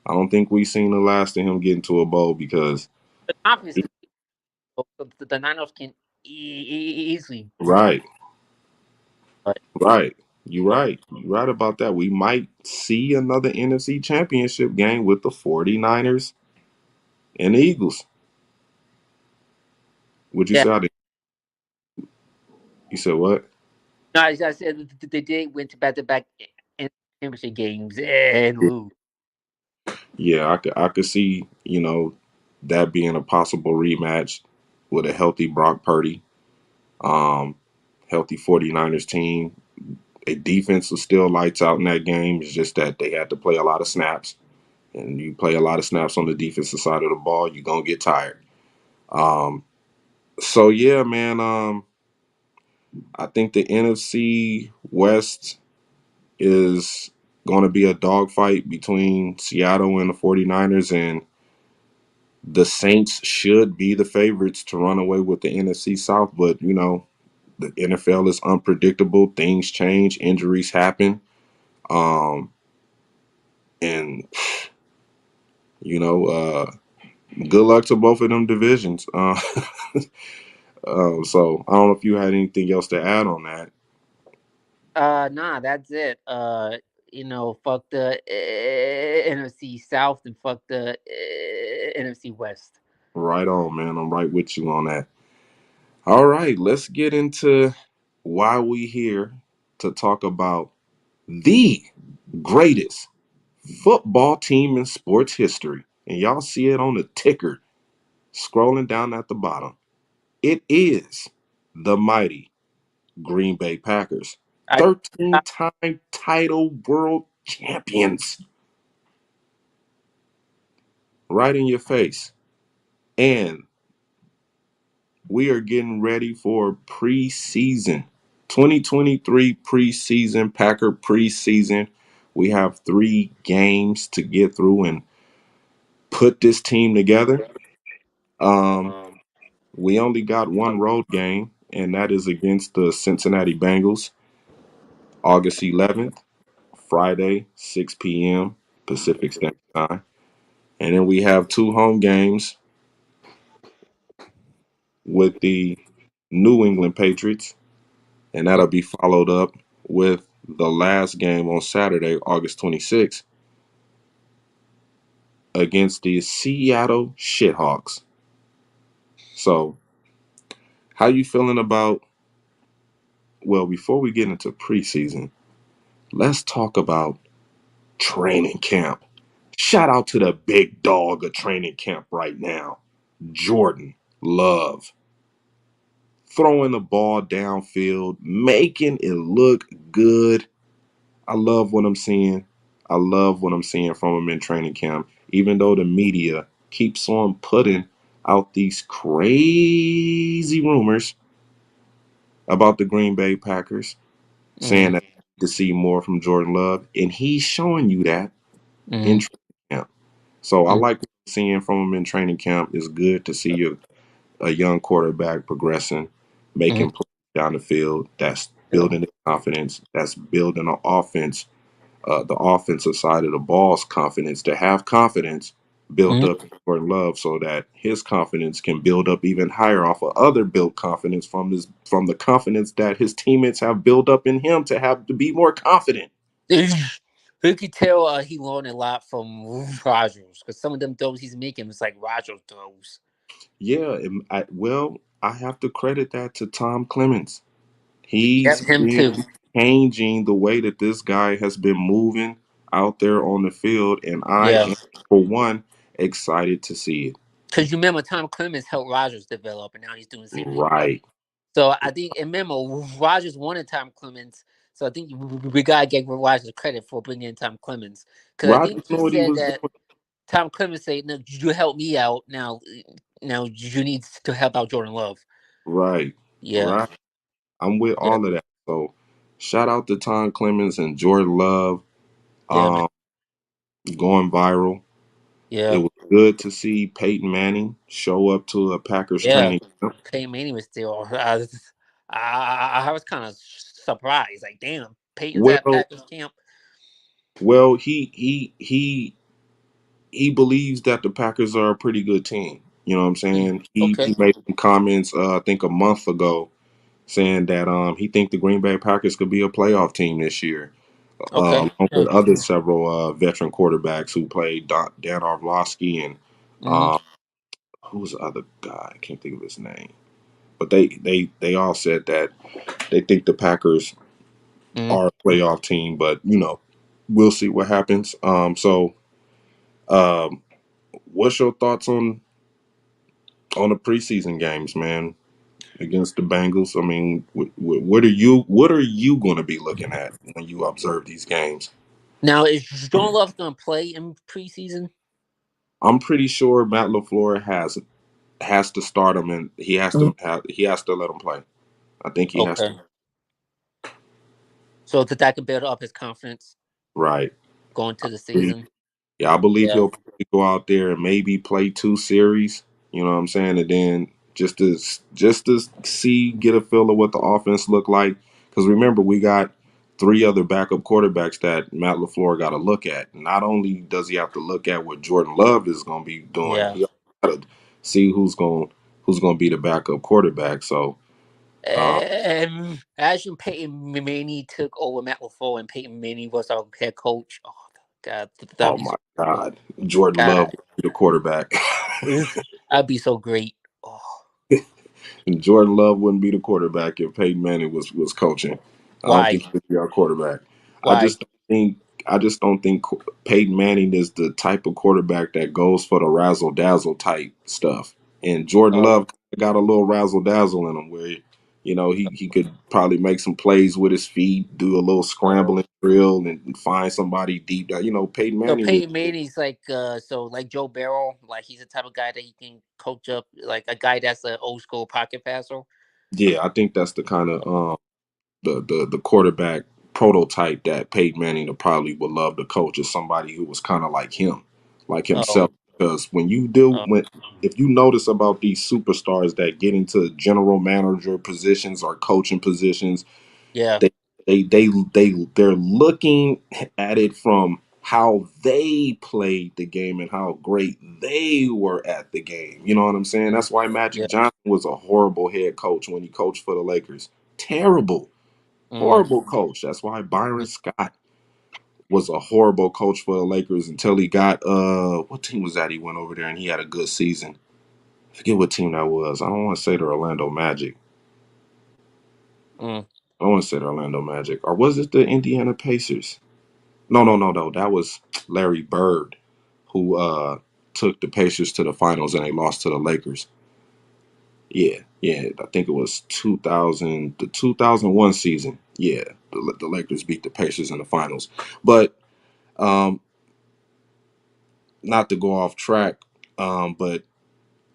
I don't think we've seen the last of him getting to a bowl because The conference, the Niners can easily, right, but right. You're right. You're right about that. We might see another NFC championship game with the 49ers and the Eagles. Would you yeah. say you said what? No, as I said, they did win to back-to-back championship games and lose. Yeah, I could see, that being a possible rematch with a healthy Brock Purdy, um, healthy 49ers team. A defense was still lights out in that game. It's just that they had to play a lot of snaps. And you play a lot of snaps on the defensive side of the ball, you're gonna get tired. Um, so yeah, man, I think the NFC West is gonna be a dogfight between Seattle and the 49ers, and the Saints should be the favorites to run away with the NFC South, but the NFL is unpredictable. Things change, injuries happen. Um, and good luck to both of them divisions. So I don't know if you had anything else to add on that. Nah, that's it. Fuck the NFC South and fuck the NFC West. Right on, man. I'm right with you on that. All right, let's get into why we here to talk about the greatest football team in sports history. And y'all see it on the ticker scrolling down at the bottom. It is the mighty Green Bay Packers, I, 13-time title world champions, right in your face. And we are getting ready for preseason. 2023 preseason, Packer preseason. We have 3 games to get through and put this team together. Um, we only got one road game, and that is against the Cincinnati Bengals, August 11th, Friday, 6 p.m. Pacific Standard Time. And then we have 2 home games with the New England Patriots, and that'll be followed up with the last game on Saturday, August 26th, against the Seattle Shithawks. So, how you feeling about? Well, before we get into preseason, let's talk about training camp. Shout out to the big dog of training camp right now, Jordan Love. Throwing the ball downfield, making it look good. I love what I'm seeing. I love what I'm seeing from him in training camp, even though the media keeps on putting out these crazy rumors about the Green Bay Packers, saying Mm-hmm. that to see more from Jordan Love, and he's showing you that in Mm-hmm. training camp. So I like what I'm seeing from him in training camp. It's good to see a young quarterback progressing, Mm-hmm. making plays down the field. That's Yeah. building his confidence. That's building an offense, the offensive side of the ball's confidence, to have confidence built Mm-hmm. up in Jordan Love, so that his confidence can build up even higher off of other built confidence from the confidence that his teammates have built up in him to have to be more confident. You could tell he learned a lot from Rogers because some of them throws he's making was like Rogers throws. Yeah, I have to credit that to Tom Clements. Yep, He's him been too. changing the way that this guy has been moving out there on the field, and I Yeah, am, for one, excited to see it. because you remember Tom Clemens helped Rogers develop, and now he's doing the same thing. Right. So I think, and remember, Rogers wanted Tom Clemens. So I think we gotta give Rogers credit for bringing in Tom Clemens because I Rodgers think he knew what he said was that doing. Tom Clemens said, "No, you help me out now. Now you need to help out Jordan Love." Right. Yeah, Right. I'm with yeah, all of that. So shout out to Tom Clemens and Jordan Love, yeah, man. um, going viral. It Yeah, was good to see Peyton Manning show up to a Packers yeah. training camp. Peyton Manning was still. I was kind of surprised. Like, damn, Peyton's at Well, Packers camp. he believes that the Packers are a pretty good team. You know what I'm saying? He Okay, made some comments, I think a month ago, saying that he think the Green Bay Packers could be a playoff team this year, okay. along Yeah. with other several veteran quarterbacks who played, Dan Orlovsky and Mm-hmm. uh, who's the other guy? I can't think of his name. But they all said that they think the Packers Mm-hmm. are a playoff team, but we'll see what happens. Um, what's your thoughts on the preseason games, man, against the Bengals? I mean, what are you going to be looking at when you observe these games? Now, is Jordan Love going to play in preseason? I'm pretty sure Matt LaFleur has to start him, and he has to let him play. I think he has to. Okay. So that can build up his confidence Right. going to the season. Yeah, I believe Yeah. he'll probably go out there and maybe play 2 series. You know what I'm saying, and then just to see, get a feel of what the offense look like. Because remember, we got 3 other backup quarterbacks that Matt LaFleur got to look at. Not only does he have to look at what Jordan Love is going to be doing, Yeah. he got to see who's going to be the backup quarterback. So, uh, And as you Peyton Manning took over Matt LaFleur and Peyton Manning was our head coach. Oh God, that'd oh be my so cool. God, Jordan Love God, will be the quarterback. that'd be so great. Oh, And Jordan Love wouldn't be the quarterback if Peyton Manning was coaching. I don't why? think he'd be our quarterback. I Why? just don't think I just don't think Peyton Manning is the type of quarterback that goes for the razzle dazzle type stuff. And Jordan Oh, Love got a little razzle dazzle in him, where he could probably make some plays with his feet, do a little oh. scrambling drill, and find somebody deep down. Peyton So Manning. Peyton Manning's like like Joe Barrow, like he's the type of guy that you can coach up, like a guy that's an old school pocket passer. Yeah, I think that's the kind of the quarterback prototype that Peyton Manning probably would love to coach, is somebody who was kind of like him, like Oh, himself. Because oh, if you notice about these superstars that get into general manager positions or coaching positions, yeah, they they're looking at it from how they played the game and how great they were at the game. You know what I'm saying? Mm, That's why Magic yeah. Johnson was a horrible head coach when he coached for the Lakers. Terrible, Mm, horrible coach. That's why Byron mm. Scott was a horrible coach for the Lakers until he got what team was that? He went over there and he had a good season. I forget what team that was. I don't want to say the Orlando Magic. Mm. I don't want to say the Orlando Magic. Or was it the Indiana Pacers? No, no, no, no. That was Larry Bird who took the Pacers to the finals and they lost to the Lakers. Yeah, yeah. I think it was 2000, the 2001 season. Yeah, the Lakers beat the Pacers in the finals. But um, not to go off track, but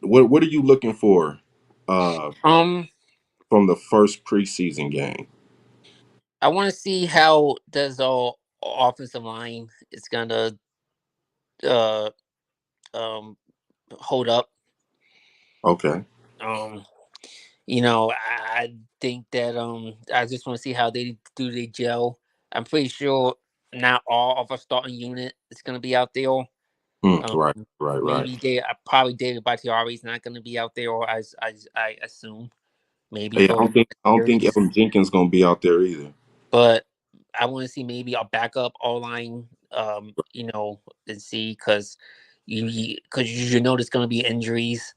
what are you looking for uh, Um, from the first preseason game? I want to see how does all offensive line is gonna uh um hold up. Okay. Um, I think that I just want to see how they do the gel. I'm pretty sure not all of our starting unit is gonna be out there. Right, Um, right, right. maybe probably David Bakhtiari is not gonna be out there, or I assume maybe Hey, I for don't think I don't think series. Evan Jenkins gonna be out there either. But I want to see maybe a backup O line, and see because you know there's going to be injuries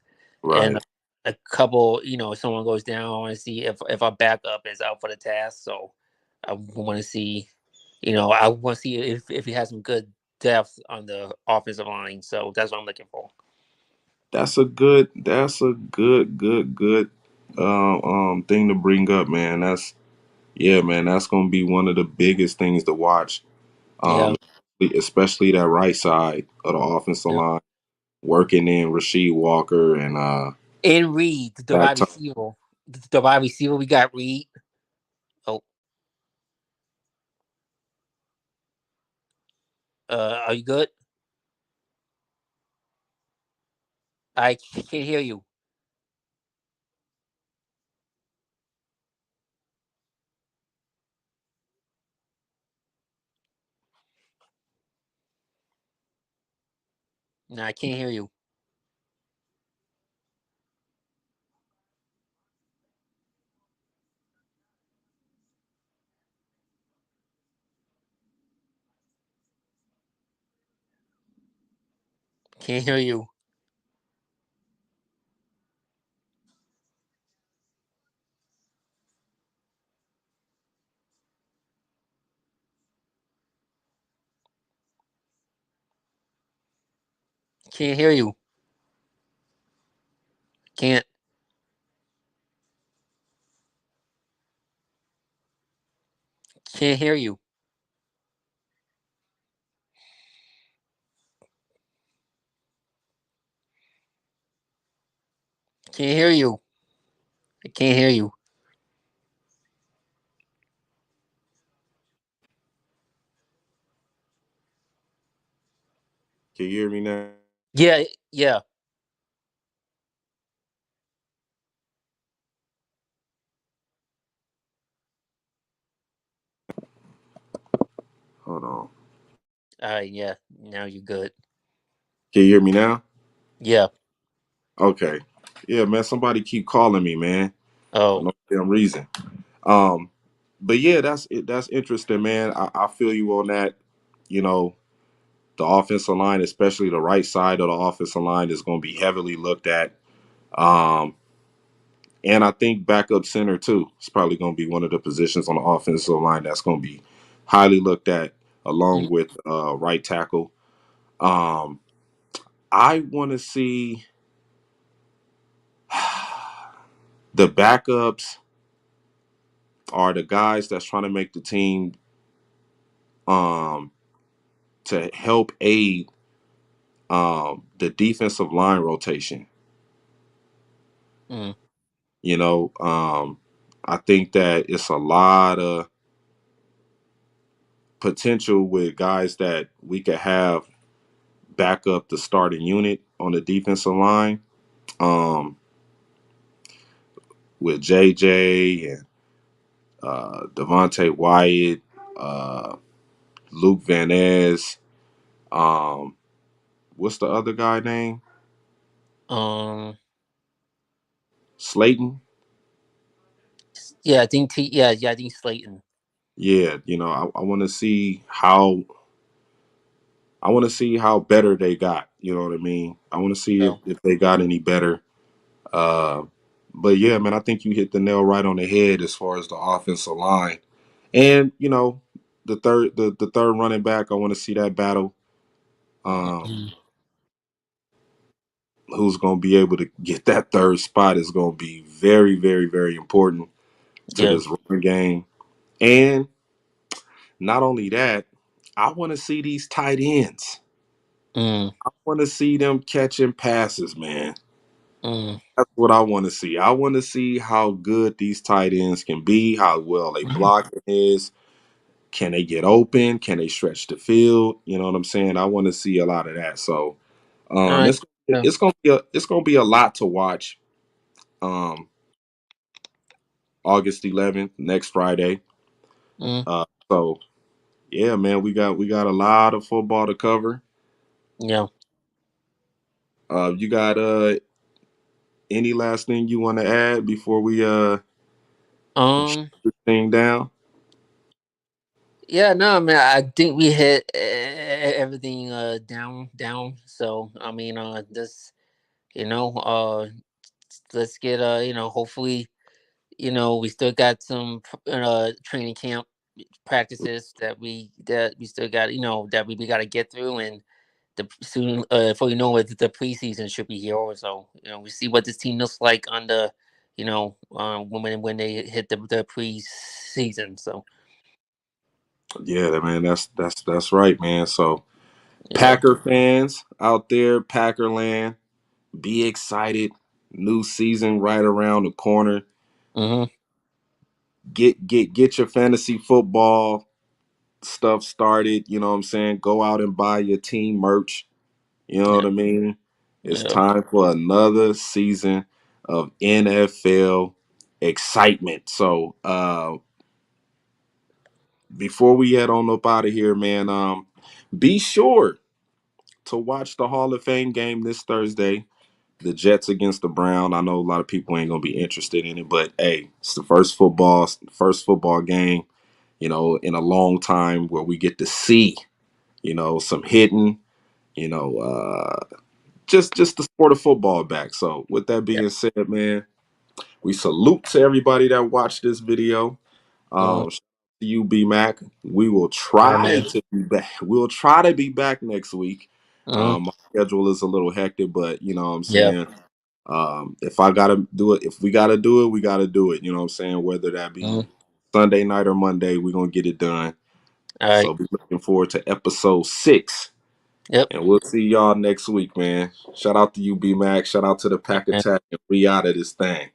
and Right. a couple, someone goes down. I want to see if our backup is out for the task. So I want to see, I want to see if he has some good depth on the offensive line. So that's what I'm looking for. That's a good thing to bring up, man. Yeah, man, that's gonna be one of the biggest things to watch. Yeah, Um, especially that right side of the offensive yeah. line, working in Rasheed Walker and And Reed, the that wide time. receiver, the wide receiver, we got Reed. Oh, are you good? I can't hear you. No, I can't hear you. Can't hear you. Can't hear you. Can't can't hear you. Can't hear you. I can't hear you. Can you hear me now? Yeah, yeah. Hold on. All right, yeah. Now you're good. Can you hear me now? Yeah. Okay. Yeah, man. Somebody keep calling me, man. For Oh, no damn reason. Um, but yeah, that's interesting, man. I feel you on that. You know, the offensive line, especially the right side of the offensive line, is going to be heavily looked at. Um, and I think backup center too. It's probably going to be one of the positions on the offensive line that's going to be highly looked at, along mm, with right tackle. Um, I want to see the backups are the guys that's trying to make the team um, to help aid the defensive line rotation. mm, I think that it's a lot of potential with guys that we could have back up the starting unit on the defensive line um, with JJ and Devontae Wyatt, uh, Luke Van Ness. Um, what's the other guy name? Um, Slayton. yeah, I think yeah, I think Slayton. Yeah, I want to see how better they got. You know what I mean? I want to see if, So, if they got any better. Uh, but yeah, man, I think you hit the nail right on the head as far as the offensive line, and the third running back. I want to see that battle. Um, mm, who's going to be able to get that third spot is going to be very, very, very important to yeah, this run game. And not only that, I want to see these tight ends. mm, I want to see them catching passes, man. mm, That's what I want to see. I want to see how good these tight ends can be, how well they block is. Can they get open? Can they stretch the field? You know what I'm saying? I want to see a lot of that. So all right, it's yeah, it's gonna be a lot to watch. Um, August 11th, next Friday. mm, So yeah, man, we got a lot of football to cover. yeah. You got any last thing you want to add before we shut Um, this thing down? yeah, no, man, I think we hit everything down. So I mean, this you know, let's get hopefully we still got some training camp practices that we still got that we got to get through, and the soon before you know it, the preseason should be here also. We see what this team looks like on the when they hit the preseason. So Yeah, man, that's right, man. So yeah. Packer fans out there, Packerland, be excited. New season right around the corner. Mm-hmm. Get your fantasy football stuff started. You know what I'm saying? Go out and buy your team merch. You know Yeah. what I mean? It's Yeah. time for another season of NFL excitement. So before we head on up out of here, man, be sure to watch the Hall of Fame game this Thursday. The Jets against the Brown. I know a lot of people ain't gonna be interested in it, but hey, it's the first football game, in a long time where we get to see, some hitting, you know, just the sport of football back. So with that Yeah. being said, man, we salute to everybody that watched this video. Mm, Shout out to you, B Mac. We will all right, try man. to be back. We'll try to be back next week. Mm, My schedule is a little hectic, but you know what I'm yeah. saying. If I gotta do it, if we gotta do it, we gotta do it. You know what I'm saying? Whether that be Mm, Sunday night or Monday, we're gonna get it done. all right. So be looking forward to episode 6. Yep. And we'll see y'all next week, man. Shout out to you, B Mac. Shout out to the Pack And Attack, and we out of this thing.